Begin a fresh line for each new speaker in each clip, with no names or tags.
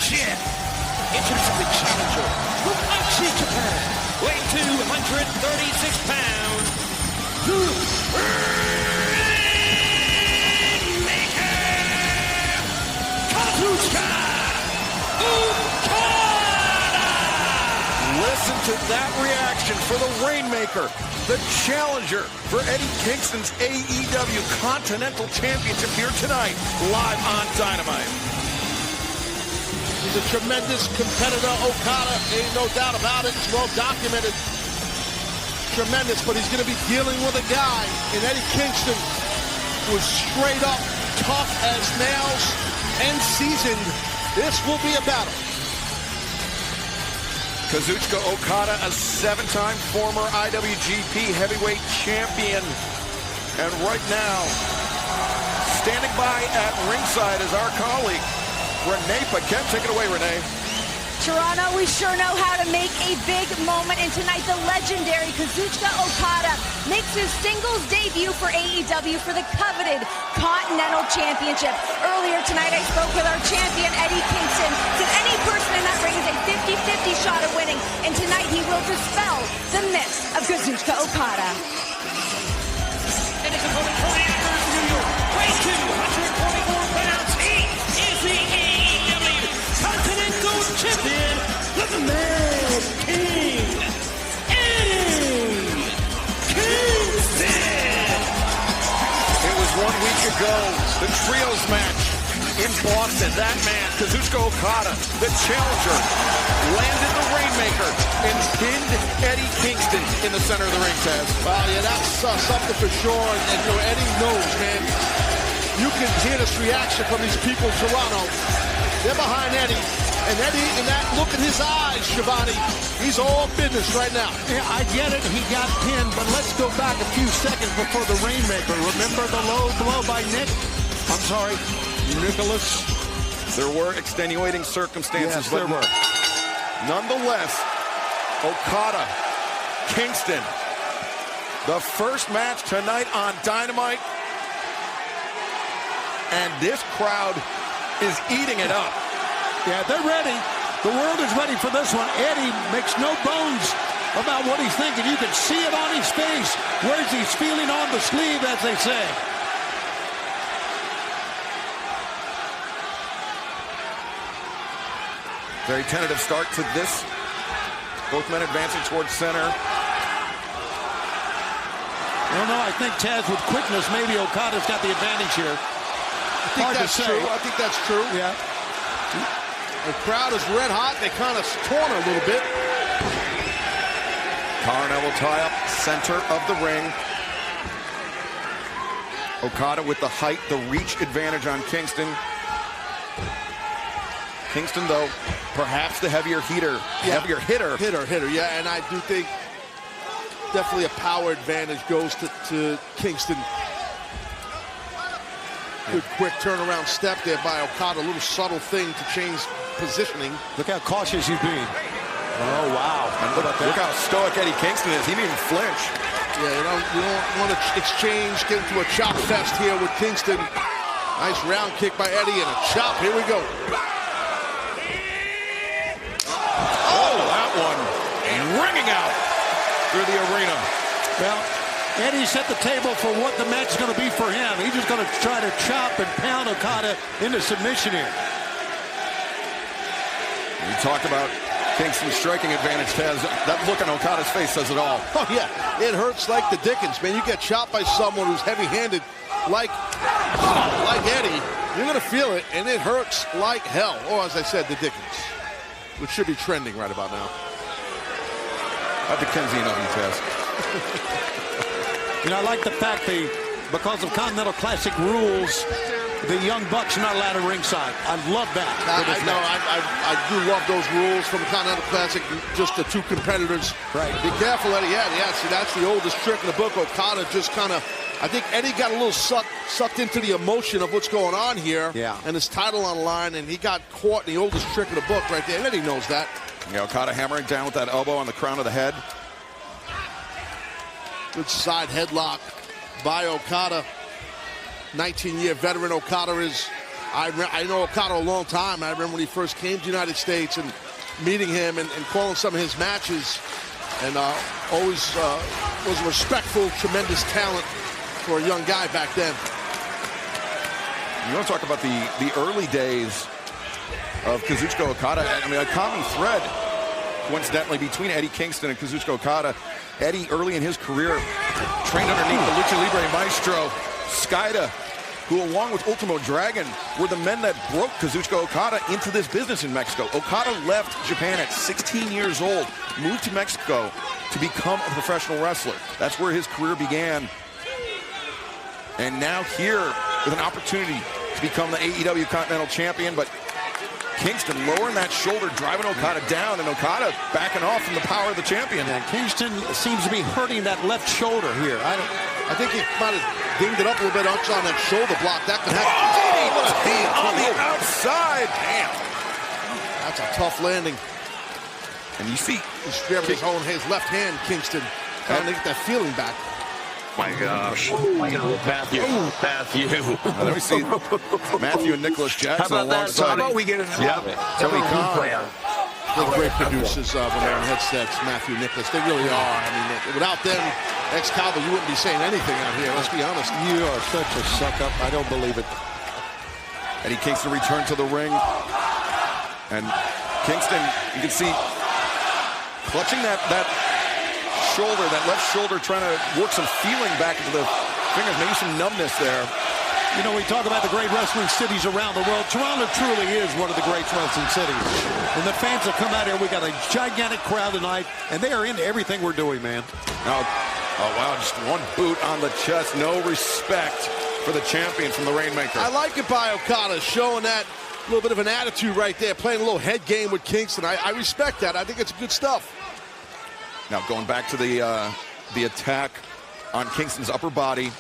Championship. Introducing the challenger from Aichi, Japan, weighing 236 pounds, the Rainmaker, Kazuchika, Okada.
Listen to that reaction for the Rainmaker, the challenger for Eddie Kingston's AEW Continental Championship here tonight, live on Dynamite.
He's a tremendous competitor, Okada, ain't no doubt about it. It's well documented. Tremendous, but he's going to be dealing with a guy in Eddie Kingston who is straight up tough as nails and seasoned. This will be a battle.
Kazuchika Okada, a 7-time former IWGP heavyweight champion. And right now, standing by at ringside is our colleague, Renee Paquette. Take it away, Renee.
Toronto, we sure know how to make a big moment, and tonight the legendary Kazuchika Okada makes his singles debut for AEW for the coveted Continental Championship. Earlier tonight, I spoke with our champion, Eddie Kingston, said any person in that ring is a 50-50 shot at winning, and tonight he will dispel the myths of Kazuchika Okada.
And his opponent from Akron, New York, weighs 244 pounds. He is the AEW Continental Champion, the Mad King, Eddie Kingston.
It was 1 week ago, the trios match in Boston. That man, Kazuchika Okada, the challenger, landed the Rainmaker and pinned Eddie Kingston in the center of the ring, Taz.
Well, yeah, that's something for sure. And you know, Eddie knows, man. You can hear this reaction from these people in Toronto. They're behind Eddie. And Eddie, in that look in his eyes, Shivani, he's all business right now.
Yeah, I get it. He got pinned, but let's go back a few seconds before the Rainmaker. Remember the low blow by Nicholas?
There were extenuating circumstances,
yes, there were.
Nonetheless, Okada, Kingston, the first match tonight on Dynamite, and this crowd is eating it up.
Yeah, they're ready. The world is ready for this one. Eddie makes no bones about what he's thinking. You can see it on his face. Where's he's feeling on the sleeve, as they say.
Very tentative start to this. Both men advancing towards center.
No, I think Taz, with quickness, maybe Okada's got the advantage here.
I think that's true. I think that's true.
Yeah.
The crowd is red hot. They kind of torn a little bit.
Carnell will tie up center of the ring. Okada with the height, the reach advantage on Kingston. Kingston, though, perhaps the heavier hitter.
Hitter, yeah, and I do think definitely a power advantage goes to Kingston. Good quick turnaround step there by Okada. A little subtle thing to change positioning.
Look how cautious he's being. Oh, wow.
And look how stoic Eddie Kingston is. He didn't even flinch.
Yeah, you don't want to exchange, get into a chop fest here with Kingston. Nice round kick by Eddie and a chop. Here we go.
Oh, that one ringing out through the arena.
Well, Eddie set the table for what the match is going to be for him. He's just going to try to chop and pound Okada into submission here.
We talked about Kingston's striking advantage, Taz. That look on Okada's face says it all.
Oh, yeah. It hurts like the dickens, man. You get chopped by someone who's heavy-handed like Eddie, you're going to feel it, and it hurts like hell. Or, as I said, the dickens, which should be trending right about now.
Not Dickensian of you, Taz.
You know, I like the fact because of Continental Classic rules, the Young Bucks are not allowed at ringside. I love that.
I do love those rules from the Continental Classic, just the two competitors.
Right.
Be careful, Eddie. Yeah, see, that's the oldest trick in the book. Okada just kind of, I think Eddie got a little sucked into the emotion of what's going on here.
Yeah.
And his title on the line, and he got caught in the oldest trick in the book right there. And Eddie knows that.
Yeah, Okada hammering down with that elbow on the crown of the head.
Good side headlock by Okada. 19-year veteran Okada is I know Okada a long time. I remember when he first came to the United States and meeting him and calling some of his matches. And always was a respectful, tremendous talent for a young guy back then.
You want to talk about the early days of Kazuchika Okada. I mean, a common thread, coincidentally, between Eddie Kingston and Kazuchika Okada. Eddie, early in his career, trained underneath the Lucha Libre maestro, Skida, who, along with Ultimo Dragon, were the men that broke Kazuchika Okada into this business in Mexico. Okada left Japan at 16 years old, moved to Mexico to become a professional wrestler. That's where his career began. And now here, with an opportunity to become the AEW Continental Champion, but Kingston lowering that shoulder, driving Okada down, and Okada backing off from the power of the champion.
And Kingston seems to be hurting that left shoulder here.
I think he might have dinged it up a little bit on that shoulder block. That could happen.
Oh, what a knee on the outside. Damn.
That's a tough landing.
And you see,
he's grabbing his left hand, Kingston, trying to get that feeling back.
My gosh. Matthew.
Let me see Matthew and Nicholas Jackson alongside.
How about we get it? Yep.
Tony Khan.
They're great producers when they're on headsets, Matthew and Nicholas. They really are. I mean, without them, Excalibur, you wouldn't be saying anything out here. Let's be honest.
You are such a suck-up. I don't believe it.
Eddie Kingston returned to the ring. And Kingston, you can see, clutching that shoulder, that left shoulder, trying to work some feeling back into the fingers, maybe some numbness there.
You know, we talk about the great wrestling cities around the world. Toronto truly is one of the great wrestling cities. And the fans that come out here, we got a gigantic crowd tonight, and they are into everything we're doing, man.
Now, oh, wow, just one boot on the chest. No respect for the champion from the Rainmaker.
I like it by Okada, showing that little bit of an attitude right there, playing a little head game with Kingston. I respect that. I think it's good stuff.
Now going back to the attack on Kingston's upper body.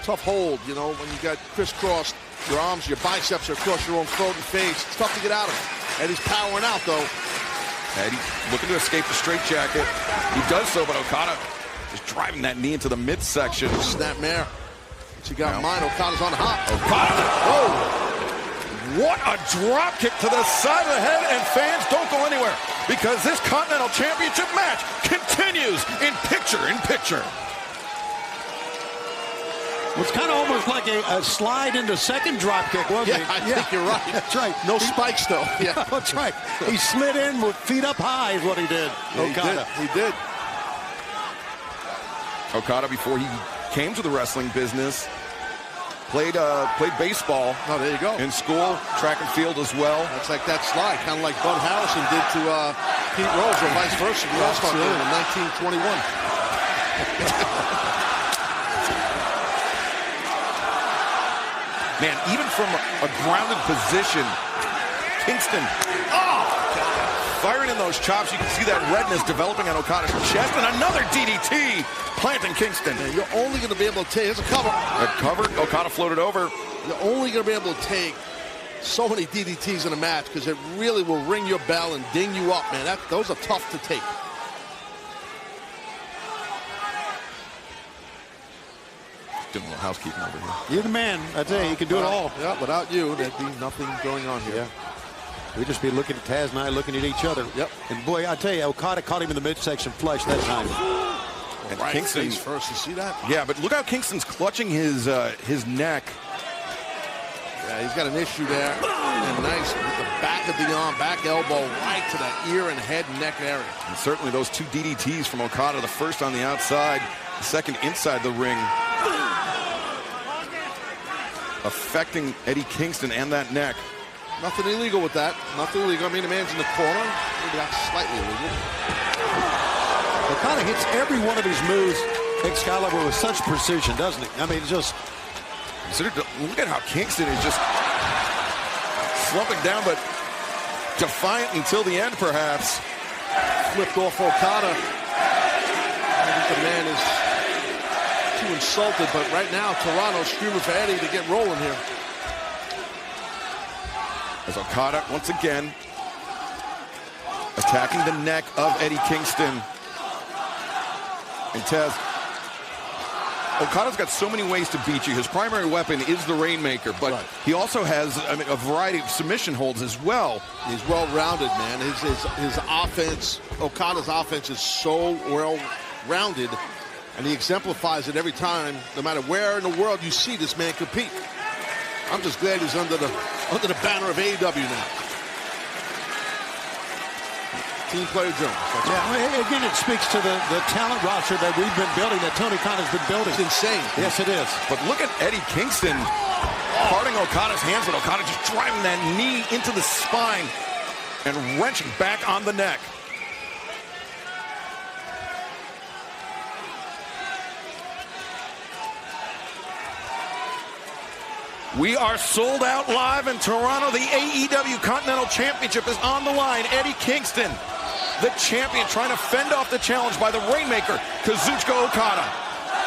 Tough hold, you know, when you got crisscrossed, your arms, your biceps are across your own throat and face. It's tough to get out of. Eddie's powering out, though.
Eddie looking to escape the straitjacket. He does so, but Okada is driving that knee into the midsection.
Snapmare. What's he got in mind? Okada's on hot.
Okada! Oh! What a drop kick to the side of the head, and fans don't go anywhere because this Continental Championship match continues in picture-in-picture.
It was kind of almost like a slide into second drop kick, wasn't it?
I think you're right.
That's right.
No spikes, though. Yeah,
that's right. He slid in with feet up high is what he did.
Yeah,
Okada.
He did.
Okada, before he came to the wrestling business, played baseball.
Oh, there you go.
In school, track and field as well.
That's like that slide, kind of like Bud Harrison did to Pete Rose, or vice versa. The All-Star game in 1921.
Man, even from a grounded position, Kingston, firing in those chops. You can see that redness developing on Okada's chest, and another DDT planting Kingston.
Yeah, you're only going to be able to take, here's a cover.
Okada floated over.
You're only going to be able to take so many DDTs in a match because it really will ring your bell and ding you up, man. Those are tough to take.
Doing a little housekeeping over here.
You're the man. I tell you, you can do it all.
Yeah, without you, there'd be nothing going on here.
Yeah. We'd just be looking at Taz and I, looking at each other.
Yep.
And boy, I tell you, Okada caught him in the midsection flush that time.
And
right
Kingston
face first, you see that?
Yeah, but look how Kingston's clutching his neck.
Yeah, he's got an issue there. And nice with the back of the arm, back elbow, right to the ear and head and neck area.
And certainly those two DDTs from Okada, the first on the outside, the second inside the ring, affecting Eddie Kingston and that neck.
Nothing illegal with that. Nothing illegal. I mean, the man's in the corner. Maybe that's slightly illegal.
Okada hits every one of his moves, Excalibur, with such precision, doesn't he? I mean, just...
Look at how Kingston is just slumping down, but defiant until the end, perhaps.
Flipped off Okada. I think the man is too insulted, but right now, Toronto's screaming for Eddie to get rolling here.
As Okada, once again, attacking the neck of Eddie Kingston. And Taz. Okada's got so many ways to beat you. His primary weapon is the Rainmaker, but he also has a variety of submission holds as well.
He's well-rounded, man. His offense, Okada's offense is so well-rounded, and he exemplifies it every time, no matter where in the world you see this man compete. I'm just glad he's under the banner of AEW now. Team Player Jones.
Again, it speaks to the talent roster that we've been building, that Tony Khan has been building.
It's insane.
Yes, it is.
But look at Eddie Kingston parting Okada's hands, but Okada just driving that knee into the spine and wrenching back on the neck. We are sold out live in Toronto. The AEW Continental Championship is on the line. Eddie Kingston, the champion, trying to fend off the challenge by the Rainmaker, Kazuchika Okada.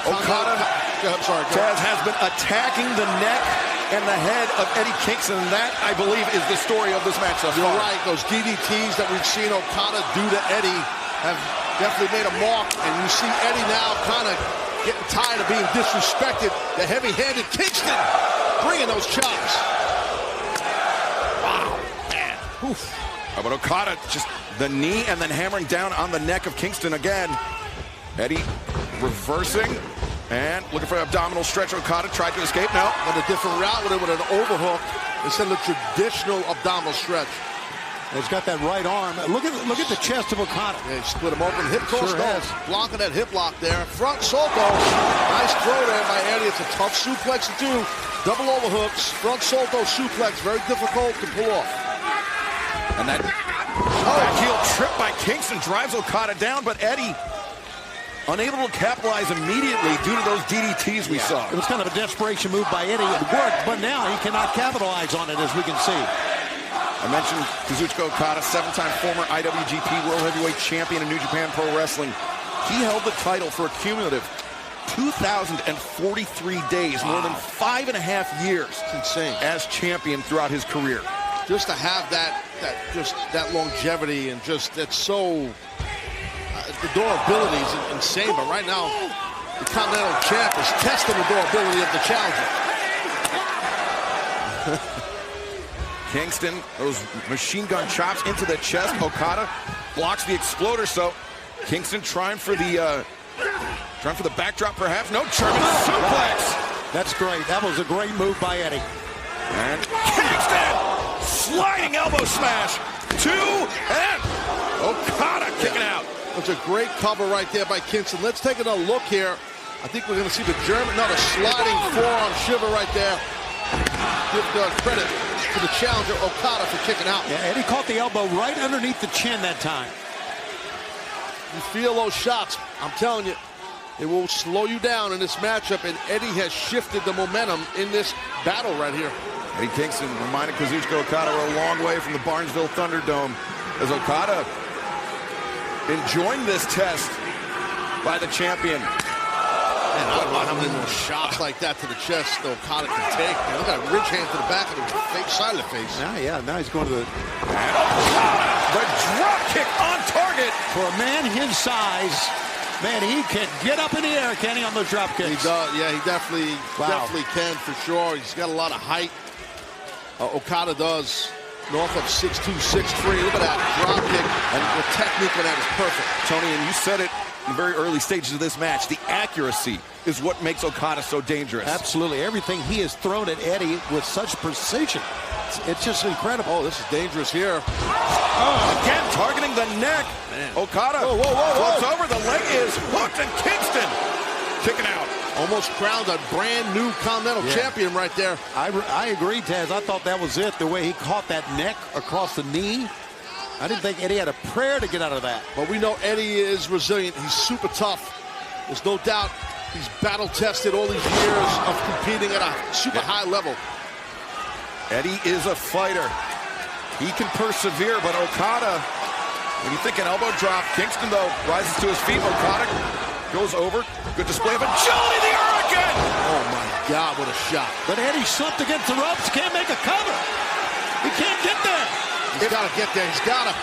Taz has been attacking the neck and the head of Eddie Kingston, and that, I believe, is the story of this match thus far.
You're right. Those DDTs that we've seen Okada do to Eddie have definitely made a mark, and you see Eddie now kind of getting tired of being disrespected. The heavy-handed Kingston bringing those chops.
Wow, man. Oof. But Okada just the knee and then hammering down on the neck of Kingston again. Eddie reversing and looking for an abdominal stretch. Okada tried to escape. No.
Went a different route with it, with an overhook instead of the traditional abdominal stretch.
He's got that right arm. Look at the chest of Okada.
Yeah, he split him open. Hip cross
Sure
nose. Blocking that hip lock there. Front Solto. Nice throw there by Eddie. It's a tough suplex to do. Double overhooks. Front Solto suplex. Very difficult to pull off.
And that back heel trip by Kingston drives Okada down, but Eddie unable to capitalize immediately due to those DDTs we saw.
It was kind of a desperation move by Eddie. It worked, but now he cannot capitalize on it, as we can see.
I mentioned Kazuchika Okada, 7-time former IWGP World Heavyweight Champion in New Japan Pro Wrestling. He held the title for a cumulative 2,043 days, more than 5.5 years.
It's insane.
As champion throughout his career.
Just to have that longevity and just that's so the durability is insane. But right now, the Continental Champ is testing the durability of the challenger.
Kingston, those machine gun chops into the chest. Okada blocks the exploder. So Kingston trying for the backdrop, perhaps. No, German suplex.
That's great. That was a great move by Eddie.
And Kingston sliding elbow smash. 2 and Okada kicking out.
It's a great cover right there by Kingston. Let's take another look here. I think we're going to see the the sliding forearm shiver right there. Give credit to the challenger, Okada, for kicking out.
Yeah, Eddie caught the elbow right underneath the chin that time.
You feel those shots. I'm telling you, it will slow you down in this matchup, and Eddie has shifted the momentum in this battle right here.
Eddie Kingston reminded Kazuchika Okada we're a long way from the Barnesville Thunderdome as Okada enjoying this test by the champion.
Man, I don't know how many more shots like that to the chest Okada can take. Man, look at that ridge hand to the back of the face, side of the face.
Yeah, now he's going to the...
And Okada, the drop kick on target.
For a man his size, man, he can get up in the air, can he, on those drop kicks?
He does, yeah, he definitely can for sure. He's got a lot of height. Okada does north of 6'2", 6'3". Look at that drop kick, and the technique on that is perfect.
Tony, and you said it in the very early stages of this match, the accuracy is what makes Okada so dangerous.
Absolutely. Everything he has thrown at Eddie with such precision. It's just incredible.
Oh, this is dangerous here.
Again, targeting the neck. Man. Okada flips over. The leg is hooked, and Kingston kicking out.
Almost crowned a brand new Continental Champion right there.
I agree, Taz. I thought that was it, the way he caught that neck across the knee. I didn't think Eddie had a prayer to get out of that.
But we know Eddie is resilient. He's super tough. There's no doubt he's battle-tested all these years of competing at a super high level.
Eddie is a fighter. He can persevere, but Okada, when you think an elbow drop, Kingston, though, rises to his feet. Okada goes over. Good display of agility, the Hurricane!
Oh, my God, what a shot.
But Eddie slipped against the ropes. Can't make a cover. He can't get there.
He's got to get there. He's got to.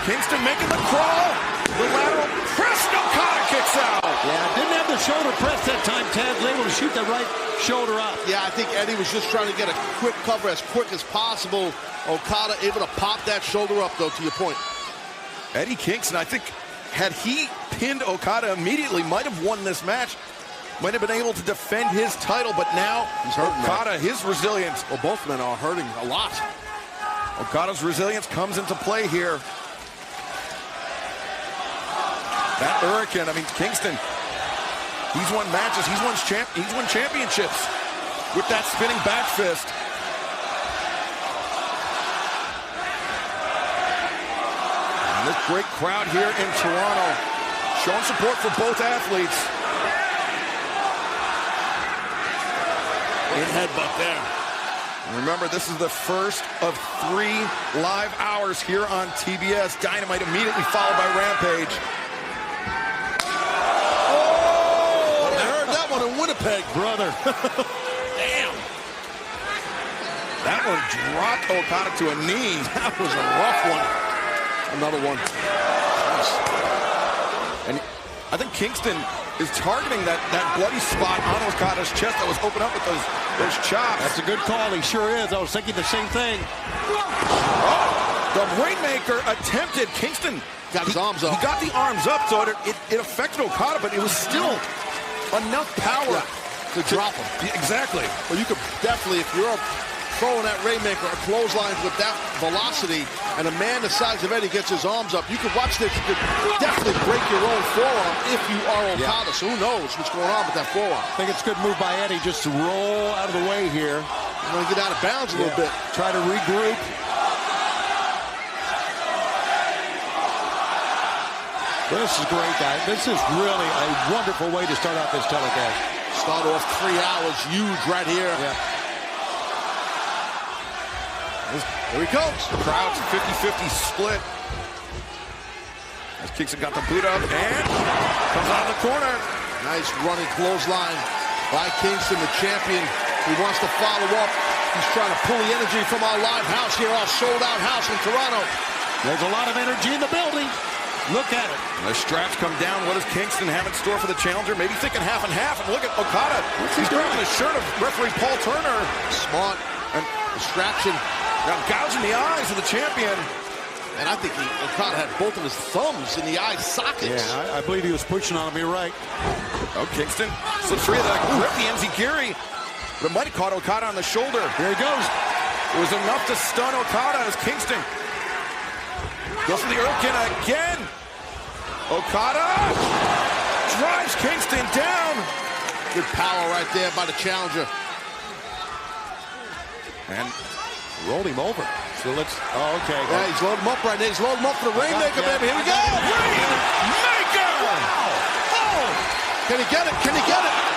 Kingston making the crawl. The lateral press, Okada kicks out.
Yeah, didn't have the shoulder press that time, Ted. Was able to shoot the right shoulder up.
Yeah, I think Eddie was just trying to get a quick cover as quick as possible. Okada able to pop that shoulder up, though, to your point.
Eddie Kingston, I think, had he pinned Okada immediately, might have won this match. Might have been able to defend his title, but now
he's hurting,
Okada, his resilience.
Well, both men are hurting a lot.
Okada's resilience comes into play here. That Hurricane, I mean, Kingston, he's won matches, he's won championships with that spinning back fist. And this great crowd here in Toronto, showing support for both athletes.
Great headbutt there.
Remember, this is the first of 3 live hours here on TBS. Dynamite immediately followed by Rampage.
In Winnipeg, brother.
Damn. That one dropped Okada to a knee.
That was a rough one. Another one.
And I think Kingston is targeting that bloody spot on Okada's chest that was open up with those chops.
That's a good call. He sure is. I was thinking the same thing.
Oh, the Rainmaker attempted. Kingston
got his arms up.
He got the arms up, so it affected Okada, but it was still enough power
to drop him.
Exactly.
Well, you could definitely, if you're throwing that Rainmaker or clotheslines with that velocity, and a man the size of Eddie gets his arms up, you could watch this. You could definitely break your own forearm if you are Okada. So who knows what's going on with that forearm?
I think it's a good move by Eddie just to roll out of the way here.
I'm going to get out of bounds a little bit.
Try to regroup. This is great, guys. This is really a wonderful way to start out this telecast.
Start off 3 hours, huge right here.
Yeah.
Here he comes.
The crowd's 50-50 split. As Kingston got the boot up and comes out of the corner.
Nice running clothesline by Kingston, the champion. He wants to follow up. He's trying to pull the energy from our live house here, our sold-out house in Toronto.
There's a lot of energy in the building. Look at it.
And the straps come down. What does Kingston have in store for the challenger? Maybe thinking half and half. And look at Okada. He's wearing the shirt of referee Paul Turner.
Smart. And distraction.
Now gouging the eyes of the champion.
And I think Okada had both of his thumbs in the eye sockets.
Yeah, I believe he was pushing on him. You're right.
Oh, Kingston slips free of that grip, the enziguri. But it might have caught Okada on the shoulder.
Here he goes.
It was enough to stun Okada as Kingston goes for the Hurricane again. Okada drives Kingston down.
Good power right there by the challenger.
And
rolled him over. So let's, okay.
Yeah, he's loading him up right there. He's loading him up for the Rainmaker, baby. Here we go.
Rainmaker! Wow.
Oh! Can he get it? Can he get it?